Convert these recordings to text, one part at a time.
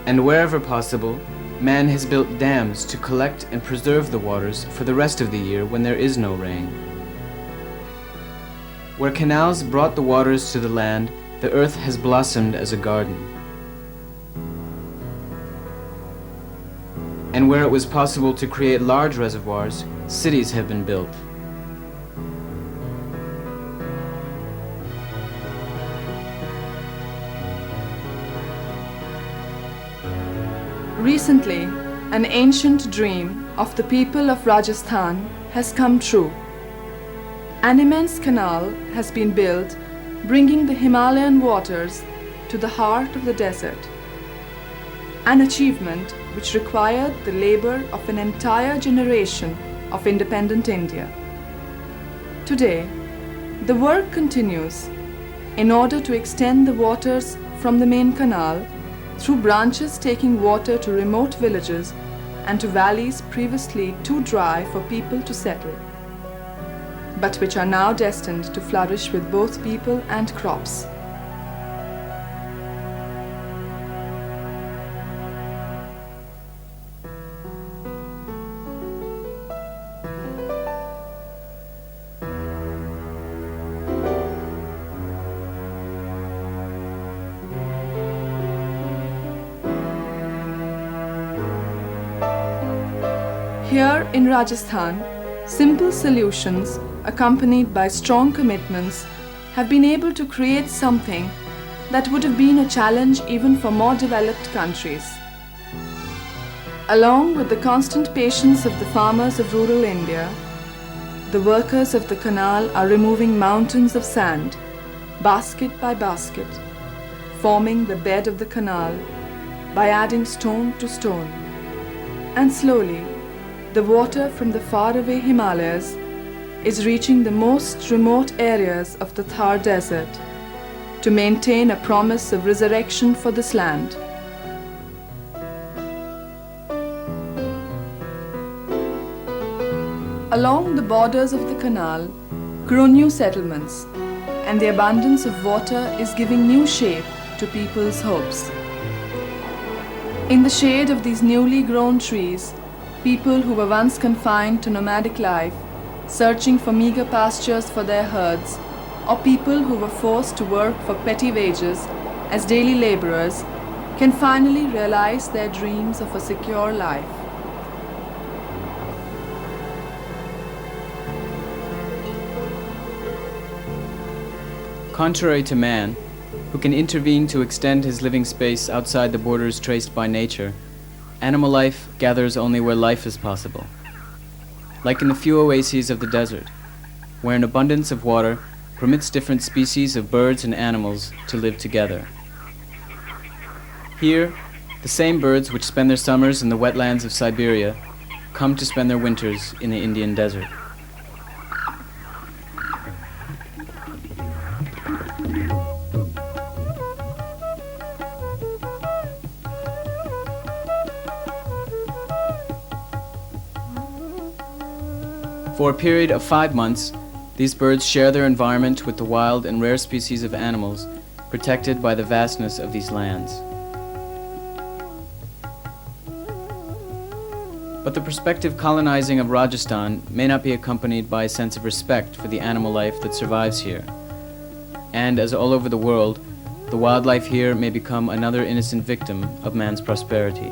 And wherever possible, man has built dams to collect and preserve the waters for the rest of the year when there is no rain. Where canals brought the waters to the land, the earth has blossomed as a garden. And where it was possible to create large reservoirs, cities have been built. Recently, an ancient dream of the people of Rajasthan has come true. An immense canal has been built, bringing the Himalayan waters to the heart of the desert. An achievement which required the labor of an entire generation of independent India. Today, the work continues in order to extend the waters from the main canal through branches taking water to remote villages and to valleys previously too dry for people to settle, but which are now destined to flourish with both people and crops. Here in Rajasthan, simple solutions accompanied by strong commitments have been able to create something that would have been a challenge even for more developed countries. Along with the constant patience of the farmers of rural India, the workers of the canal are removing mountains of sand, basket by basket, forming the bed of the canal by adding stone to stone. And slowly, the water from the faraway Himalayas is reaching the most remote areas of the Thar Desert to maintain a promise of resurrection for this land. Along the borders of the canal grow new settlements, and the abundance of water is giving new shape to people's hopes. In the shade of these newly grown trees, people who were once confined to nomadic life, searching for meager pastures for their herds, or people who were forced to work for petty wages as daily laborers, can finally realize their dreams of a secure life. Contrary to man, who can intervene to extend his living space outside the borders traced by nature, animal life gathers only where life is possible. Like in the few oases of the desert, where an abundance of water permits different species of birds and animals to live together. Here, the same birds which spend their summers in the wetlands of Siberia come to spend their winters in the Indian desert. For a period of 5 months, these birds share their environment with the wild and rare species of animals protected by the vastness of these lands. But the prospective colonizing of Rajasthan may not be accompanied by a sense of respect for the animal life that survives here. And as all over the world, the wildlife here may become another innocent victim of man's prosperity.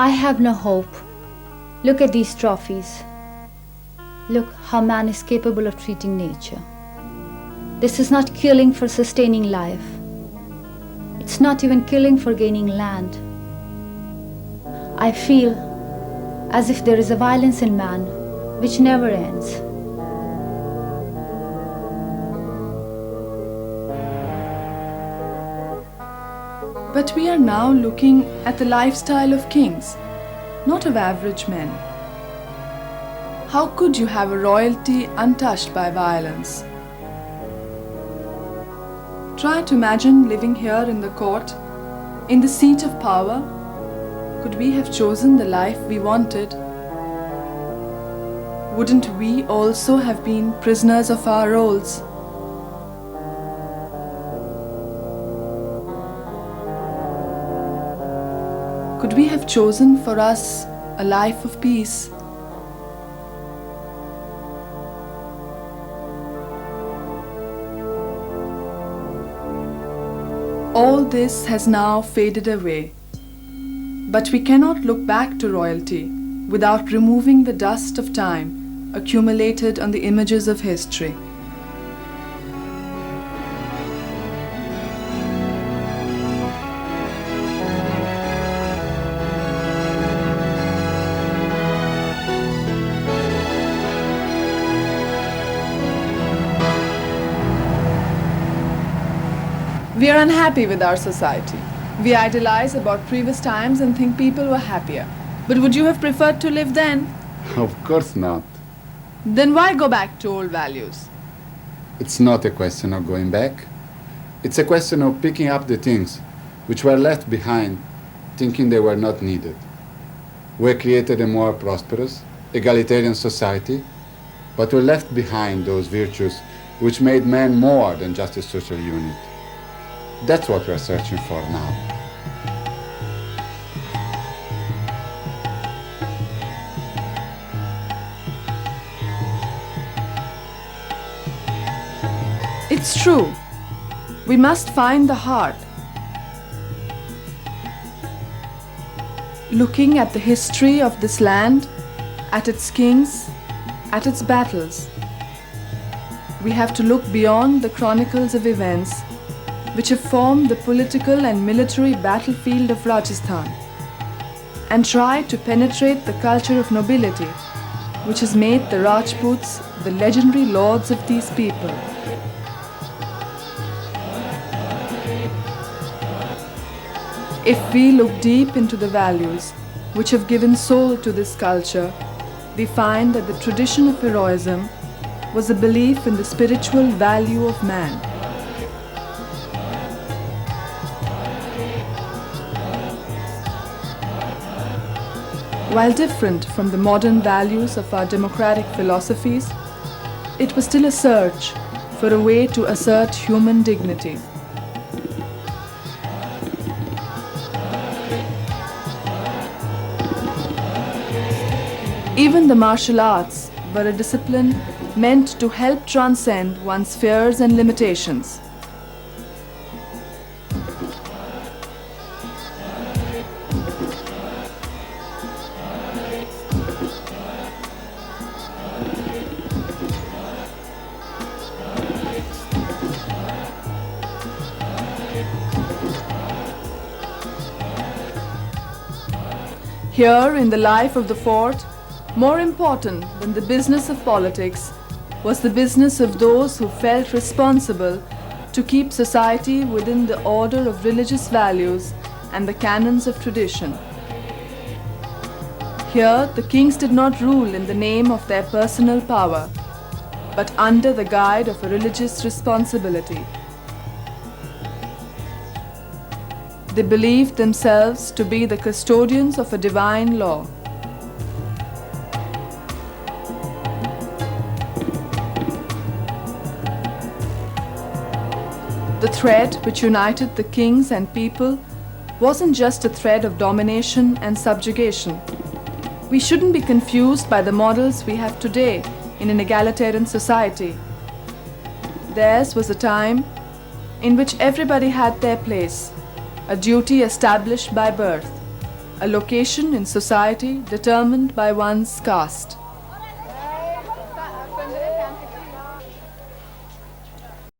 I have no hope. Look at these trophies. Look how man is capable of treating nature. This is not killing for sustaining life. It's not even killing for gaining land. I feel as if there is a violence in man which never ends. But we are now looking at the lifestyle of kings, not of average men. How could you have a royalty untouched by violence? Try to imagine living here in the court, in the seat of power. Could we have chosen the life we wanted? Wouldn't we also have been prisoners of our roles? Could we have chosen for us a life of peace? All this has now faded away, but we cannot look back to royalty without removing the dust of time accumulated on the images of history. We are unhappy with our society. We idealize about previous times and think people were happier. But would you have preferred to live then? Of course not. Then why go back to old values? It's not a question of going back. It's a question of picking up the things which were left behind, thinking they were not needed. We created a more prosperous, egalitarian society, but we left behind those virtues which made man more than just a social unit. That's what we're searching for now. It's true. We must find the heart. Looking at the history of this land, at its kings, at its battles, we have to look beyond the chronicles of events which have formed the political and military battlefield of Rajasthan, and try to penetrate the culture of nobility, which has made the Rajputs the legendary lords of these people. If we look deep into the values which have given soul to this culture, we find that the tradition of heroism was a belief in the spiritual value of man. While different from the modern values of our democratic philosophies, it was still a search for a way to assert human dignity. Even the martial arts were a discipline meant to help transcend one's fears and limitations. Here, in the life of the fort, more important than the business of politics was the business of those who felt responsible to keep society within the order of religious values and the canons of tradition. Here, the kings did not rule in the name of their personal power, but under the guide of a religious responsibility. They believed themselves to be the custodians of a divine law. The thread which united the kings and people wasn't just a thread of domination and subjugation. We shouldn't be confused by the models we have today in an egalitarian society. Theirs was a time in which everybody had their place, a duty established by birth, a location in society determined by one's caste.